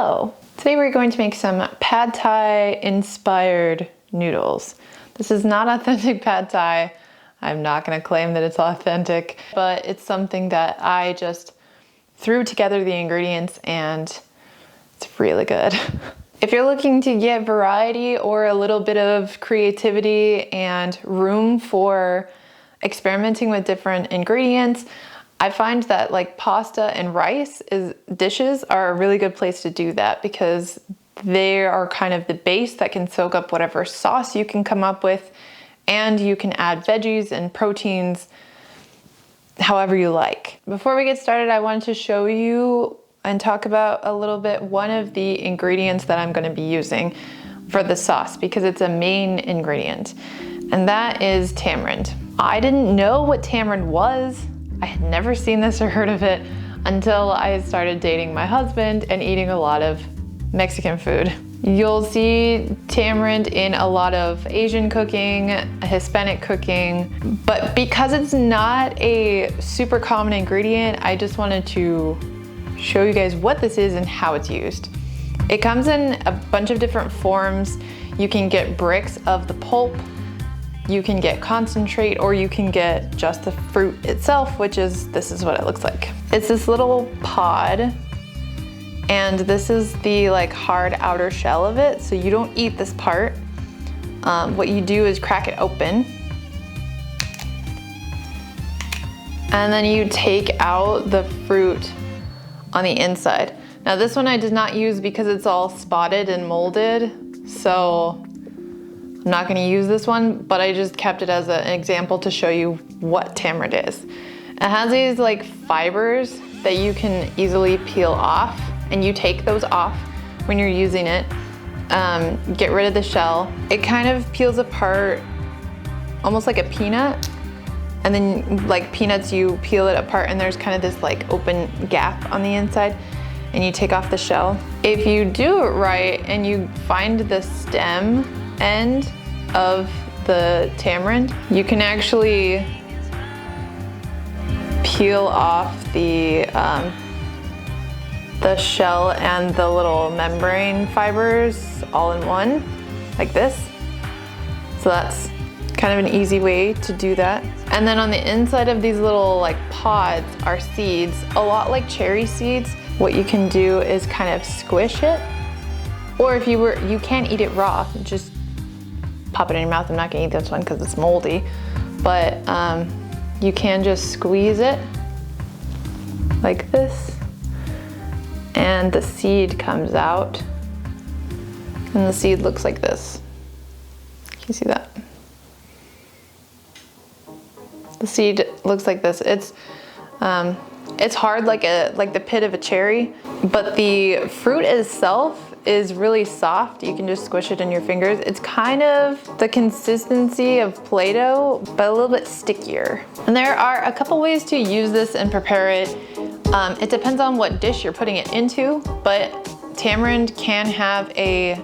Hello! Today we're going to make some pad thai inspired noodles. This is not authentic pad thai. I'm not going to claim that it's authentic, but it's something that I just threw together the ingredients and it's really good. If you're looking to get variety or a little bit of creativity and room for experimenting with different ingredients, I find that like pasta and rice dishes are a really good place to do that because they are kind of the base that can soak up whatever sauce you can come up with, and you can add veggies and proteins however you like. Before we get started, I wanted to show you and talk about a little bit one of the ingredients that I'm going to be using for the sauce because it's a main ingredient, and that is tamarind. I didn't know what tamarind was. I had never seen this or heard of it until I started dating my husband and eating a lot of Mexican food. You'll see tamarind in a lot of Asian cooking, Hispanic cooking, but because it's not a super common ingredient, I just wanted to show you guys what this is and how it's used. It comes in a bunch of different forms. You can get bricks of the pulp, you can get concentrate, or you can get just the fruit itself, this is what it looks like. It's this little pod, and this is the like hard outer shell of it, so you don't eat this part. What you do is crack it open, and then you take out the fruit on the inside. Now this one I did not use because it's all spotted and molded, so I'm not going to use this one, but I just kept it as an example to show you what tamarind is. It has these like fibers that you can easily peel off, and you take those off when you're using it. Get rid of the shell. It kind of peels apart almost like a peanut, and then like peanuts you peel it apart and there's kind of this like open gap on the inside, and you take off the shell. If you do it right and you find the stem end of the tamarind, you can actually peel off the shell and the little membrane fibers all in one, like this. So that's kind of an easy way to do that. And then on the inside of these little like pods are seeds, a lot like cherry seeds. What you can do is kind of squish it, or if you can't eat it raw, just pop it in your mouth. I'm not gonna eat this one because it's moldy, but you can just squeeze it like this, and the seed comes out, and the seed looks like this. Can you see that? The seed looks like this. It's hard like the pit of a cherry, but the fruit itself is really soft. You can just squish it in your fingers. It's kind of the consistency of Play-Doh, but a little bit stickier. And there are a couple ways to use this and prepare it. It depends on what dish you're putting it into, but tamarind can have a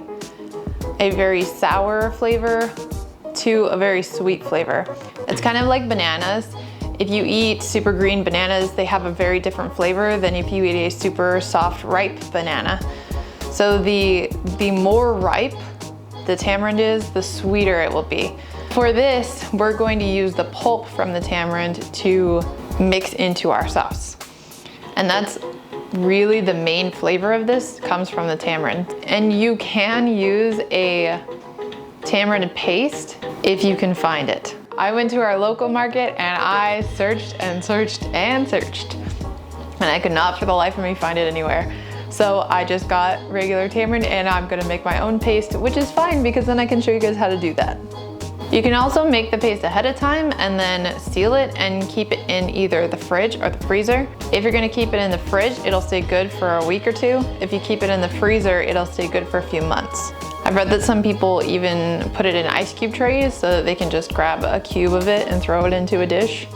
very sour flavor to a very sweet flavor. It's kind of like bananas. If you eat super green bananas, they have a very different flavor than if you eat a super soft, ripe banana. So the more ripe the tamarind is, the sweeter it will be. For this, we're going to use the pulp from the tamarind to mix into our sauce. And that's really the main flavor of this, comes from the tamarind. And you can use a tamarind paste if you can find it. I went to our local market and I searched and searched and searched, and I could not for the life of me find it anywhere. So I just got regular tamarind, and I'm gonna make my own paste, which is fine because then I can show you guys how to do that. You can also make the paste ahead of time and then seal it and keep it in either the fridge or the freezer. If you're gonna keep it in the fridge, it'll stay good for a week or two. If you keep it in the freezer, it'll stay good for a few months. I've read that some people even put it in ice cube trays so that they can just grab a cube of it and throw it into a dish.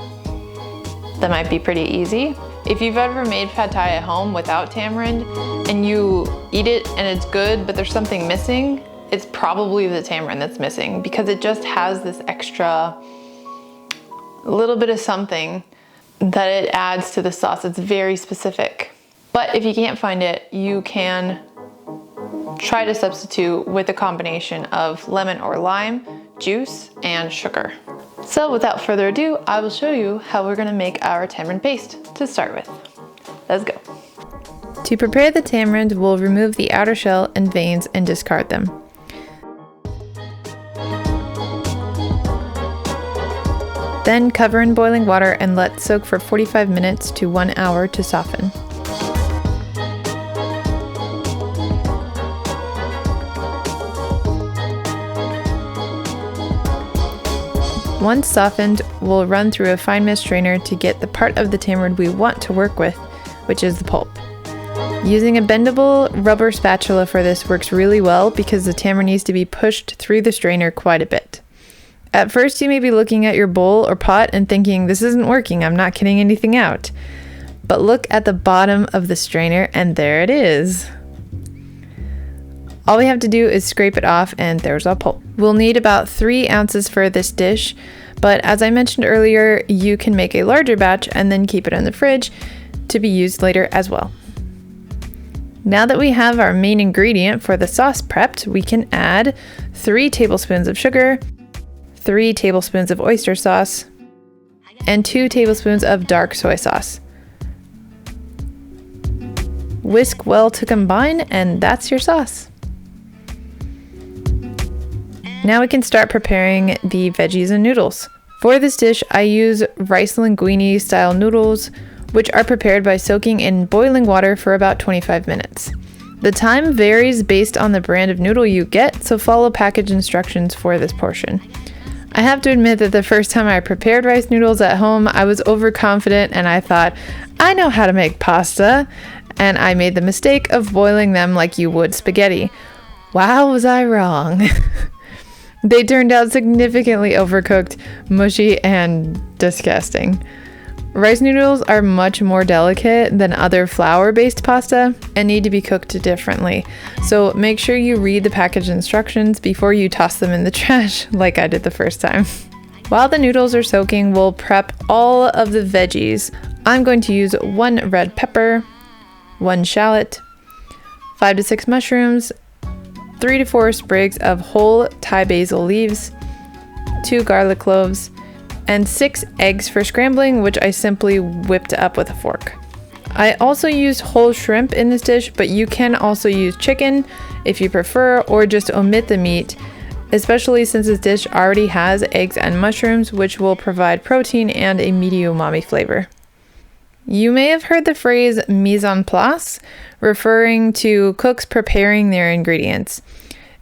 That might be pretty easy. If you've ever made pad thai at home without tamarind and you eat it and it's good, but there's something missing, it's probably the tamarind that's missing because it just has this extra little bit of something that it adds to the sauce. It's very specific. But if you can't find it, you can try to substitute with a combination of lemon or lime, juice, and sugar. So without further ado, I will show you how we're gonna make our tamarind paste to start with. Let's go. To prepare the tamarind, we'll remove the outer shell and veins and discard them. Then cover in boiling water and let soak for 45 minutes to 1 hour to soften. Once softened, we'll run through a fine mist strainer to get the part of the tamarind we want to work with, which is the pulp. Using a bendable rubber spatula for this works really well because the tamarind needs to be pushed through the strainer quite a bit. At first, you may be looking at your bowl or pot and thinking, this isn't working, I'm not getting anything out. But look at the bottom of the strainer and there it is. All we have to do is scrape it off and there's our pulp. We'll need about 3 ounces for this dish, but as I mentioned earlier, you can make a larger batch and then keep it in the fridge to be used later as well. Now that we have our main ingredient for the sauce prepped, we can add 3 tablespoons of sugar, 3 tablespoons of oyster sauce, and 2 tablespoons of dark soy sauce. Whisk well to combine, and that's your sauce. Now we can start preparing the veggies and noodles. For this dish, I use rice linguine style noodles, which are prepared by soaking in boiling water for about 25 minutes. The time varies based on the brand of noodle you get, so follow package instructions for this portion. I have to admit that the first time I prepared rice noodles at home, I was overconfident and I thought, I know how to make pasta, and I made the mistake of boiling them like you would spaghetti. Wow, was I wrong. They turned out significantly overcooked, mushy, and disgusting. Rice noodles are much more delicate than other flour-based pasta and need to be cooked differently. So make sure you read the package instructions before you toss them in the trash like I did the first time. While the noodles are soaking, we'll prep all of the veggies. I'm going to use 1 red pepper, 1 shallot, 5 to 6 mushrooms, 3 to 4 sprigs of whole Thai basil leaves, 2 garlic cloves, and 6 eggs for scrambling, which I simply whipped up with a fork. I also used whole shrimp in this dish, but you can also use chicken if you prefer, or just omit the meat, especially since this dish already has eggs and mushrooms, which will provide protein and a meaty umami flavor. You may have heard the phrase mise en place, referring to cooks preparing their ingredients.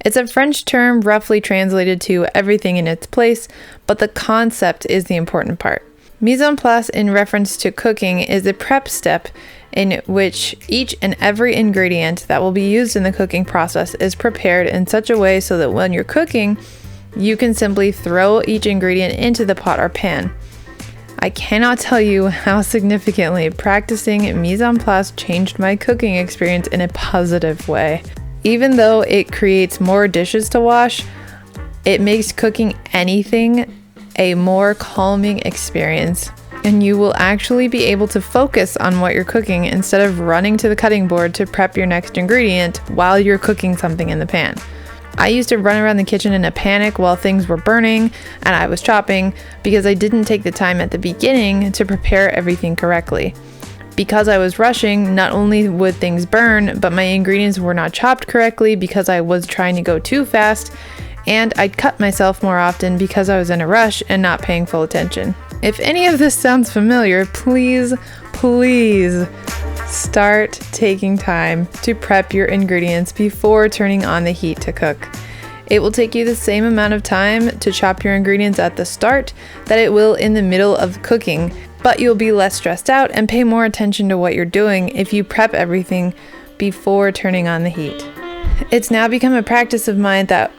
It's a French term roughly translated to everything in its place, but the concept is the important part. Mise en place in reference to cooking is the prep step in which each and every ingredient that will be used in the cooking process is prepared in such a way so that when you're cooking, you can simply throw each ingredient into the pot or pan. I cannot tell you how significantly practicing mise en place changed my cooking experience in a positive way. Even though it creates more dishes to wash, it makes cooking anything a more calming experience, and you will actually be able to focus on what you're cooking instead of running to the cutting board to prep your next ingredient while you're cooking something in the pan. I used to run around the kitchen in a panic while things were burning and I was chopping because I didn't take the time at the beginning to prepare everything correctly. Because I was rushing, not only would things burn, but my ingredients were not chopped correctly because I was trying to go too fast, and I'd cut myself more often because I was in a rush and not paying full attention. If any of this sounds familiar, please start taking time to prep your ingredients before turning on the heat to cook. It will take you the same amount of time to chop your ingredients at the start that it will in the middle of cooking, but you'll be less stressed out and pay more attention to what you're doing if you prep everything before turning on the heat. It's now become a practice of mine that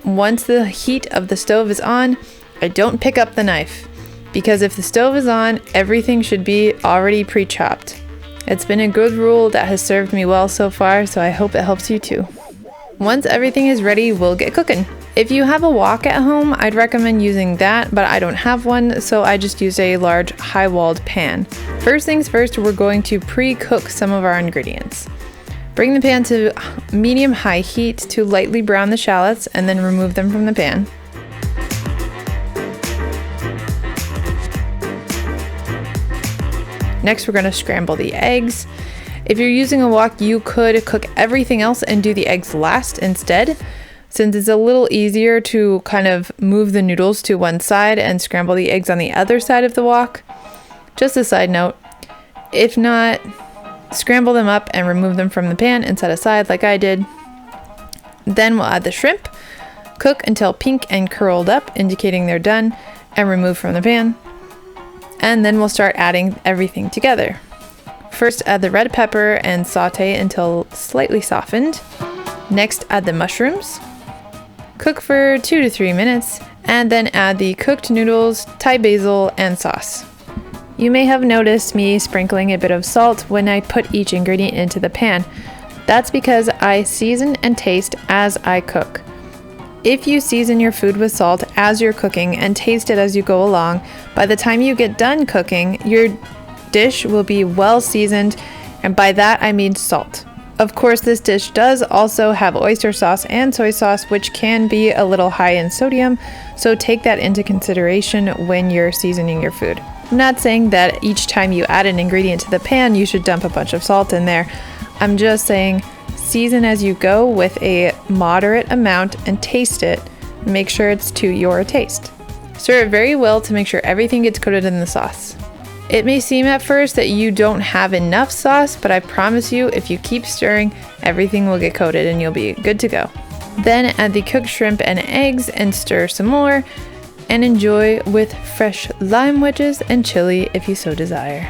once the heat of the stove is on, I don't pick up the knife, because if the stove is on, everything should be already pre-chopped. It's been a good rule that has served me well so far, so I hope it helps you too. Once everything is ready, we'll get cooking. If you have a wok at home, I'd recommend using that, but I don't have one, so I just use a large high-walled pan. First things first, we're going to pre-cook some of our ingredients. Bring the pan to medium-high heat to lightly brown the shallots and then remove them from the pan. Next, we're going to scramble the eggs. If you're using a wok, you could cook everything else and do the eggs last instead, since it's a little easier to kind of move the noodles to one side and scramble the eggs on the other side of the wok. Just a side note, if not, scramble them up and remove them from the pan and set aside like I did. Then we'll add the shrimp, cook until pink and curled up, indicating they're done, and remove from the pan. And then we'll start adding everything together. First, add the red pepper and saute until slightly softened. Next, add the mushrooms. Cook for 2 to 3 minutes, and then add the cooked noodles, Thai basil, and sauce. You may have noticed me sprinkling a bit of salt when I put each ingredient into the pan. That's because I season and taste as I cook. If you season your food with salt as you're cooking and taste it as you go along, by the time you get done cooking, your dish will be well seasoned, and by that I mean salt. Of course, this dish does also have oyster sauce and soy sauce, which can be a little high in sodium, so take that into consideration when you're seasoning your food. I'm not saying that each time you add an ingredient to the pan, you should dump a bunch of salt in there. I'm just saying season as you go with a moderate amount and taste it. Make sure it's to your taste. Stir it very well to make sure everything gets coated in the sauce. It may seem at first that you don't have enough sauce, but I promise you, if you keep stirring, everything will get coated and you'll be good to go. Then add the cooked shrimp and eggs and stir some more, and enjoy with fresh lime wedges and chili if you so desire.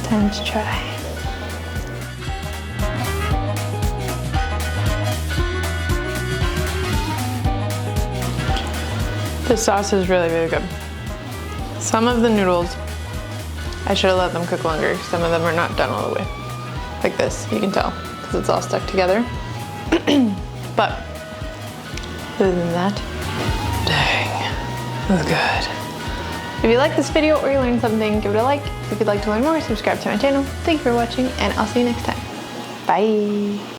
Time to try. The sauce is really, really good. Some of the noodles, I should have let them cook longer. Some of them are not done all the way. Like this, you can tell, because it's all stuck together. But, other than that, dang, that's good. If you like this video or you learned something, give it a like. If you'd like to learn more, subscribe to my channel. Thank you for watching, and I'll see you next time. Bye.